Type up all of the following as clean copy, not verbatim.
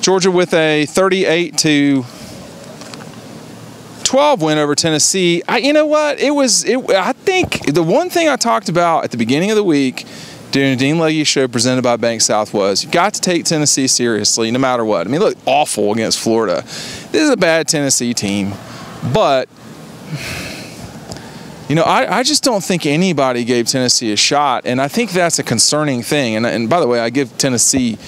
Georgia with a 38-12 win over Tennessee. You know what? I think the one thing I talked about at the beginning of the week during the Dean Legge show presented by Bank South was you got to take Tennessee seriously no matter what. I mean, look awful against Florida. This is a bad Tennessee team, but you know, I just don't think anybody gave Tennessee a shot, and I think that's a concerning thing. And by the way, I give Tennessee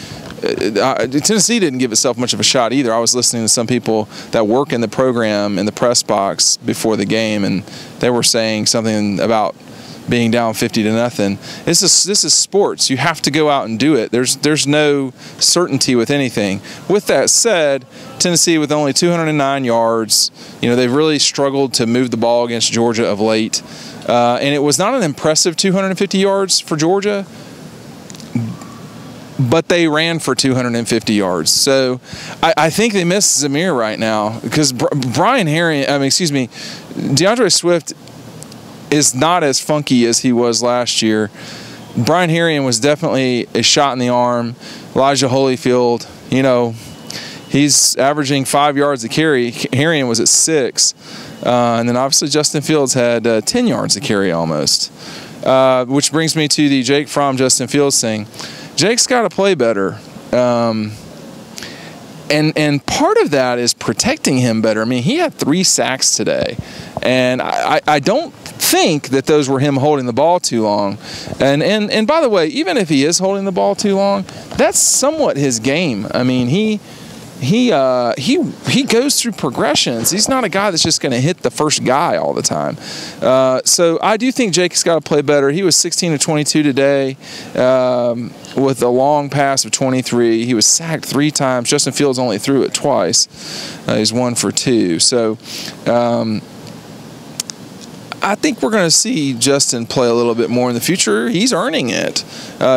didn't give itself much of a shot either. I was listening to some people that work in the program in the press box before the game, and they were saying something about being down 50-0. This is sports. You have to go out and do it. There's no certainty with anything. With that said, Tennessee with only 209 yards, you know, they've really struggled to move the ball against Georgia of late. And it was not an impressive 250 yards for Georgia, but they ran for 250 yards. So I think they miss Zamir right now because DeAndre Swift is not as funky as he was last year. Brian Herrien was definitely a shot in the arm. Elijah Holyfield, you know, he's averaging 5 yards a carry. Herrien was at 6. And then obviously Justin Fields had 10 yards a carry almost. Which brings me to the Jake Fromm, Justin Fields thing. Jake's got to play better. And part of that is protecting him better. I mean, he had 3 sacks today. And I don't think that those were him holding the ball too long. And by the way, even if he is holding the ball too long, that's somewhat his game. I mean, he goes through progressions. He's not a guy that's just going to hit the first guy all the time. So I do think Jake has got to play better. He was 16 of 22 today with a long pass of 23. He was sacked 3 times. Justin Fields only threw it twice. He's 1 for 2. So I think we're going to see Justin play a little bit more in the future. He's earning it.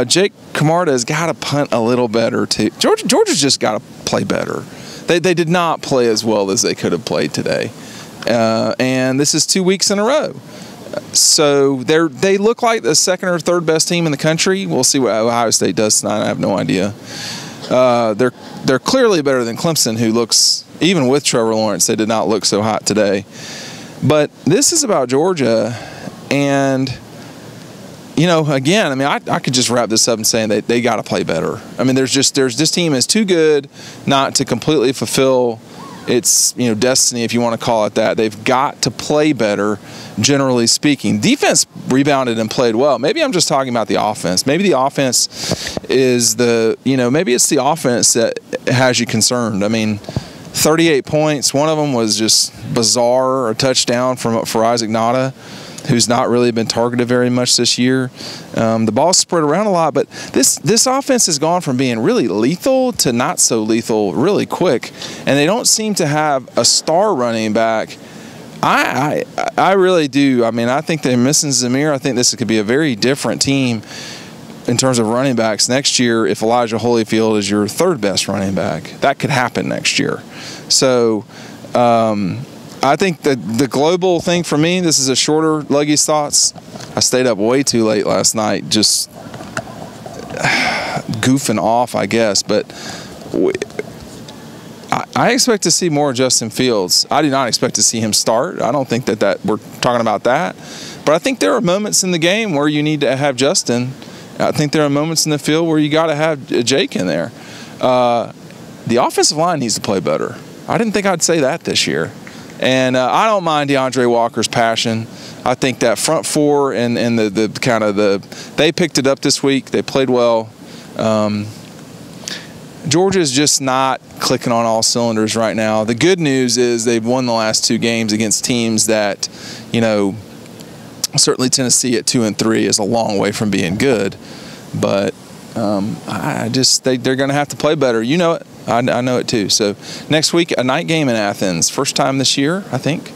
Jake Camarda has got to punt a little better too. Georgia's just got to play better. They did not play as well as they could have played today. And this is 2 weeks in a row. So they look like the 2nd or 3rd best team in the country. We'll see what Ohio State does tonight. I have no idea. They're clearly better than Clemson, who looks, even with Trevor Lawrence, they did not look so hot today. But this is about Georgia, and, you know, again, I mean, I could just wrap this up in saying that they got to play better. I mean, this team is too good not to completely fulfill its, you know, destiny, if you want to call it that. They've got to play better, generally speaking. Defense rebounded and played well. Maybe I'm just talking about the offense. Maybe the offense is maybe it's the offense that has you concerned. I mean, 38 points. One of them was just bizarre, a touchdown for Isaac Nada, who's not really been targeted very much this year. The ball's spread around a lot, but this offense has gone from being really lethal to not so lethal really quick, and they don't seem to have a star running back. I really do. I mean, I think they're missing Zamir. I think this could be a very different team in terms of running backs next year if Elijah Holyfield is your 3rd best running back. That could happen next year. So I think that the global thing for me, this is a shorter Legge's thoughts. I stayed up way too late last night just goofing off, I guess. But I expect to see more Justin Fields. I do not expect to see him start. I don't think that we're talking about that. But I think there are moments in the game where you need to have Justin. I think there are moments in the field where you got to have Jake in there. The offensive line needs to play better. I didn't think I'd say that this year. And I don't mind DeAndre Walker's passion. I think that front 4 and they picked it up this week. They played well. Georgia's just not clicking on all cylinders right now. The good news is they've won the last 2 games against teams that, you know, certainly Tennessee at 2-3 is a long way from being good, but they're going to have to play better. You know it. I know it too. So next week, a night game in Athens, first time this year, I think.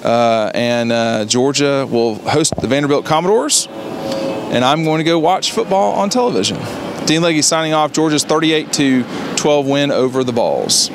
And Georgia will host the Vanderbilt Commodores, and I'm going to go watch football on television. Dean Legge signing off. Georgia's 38-12 win over the Vols.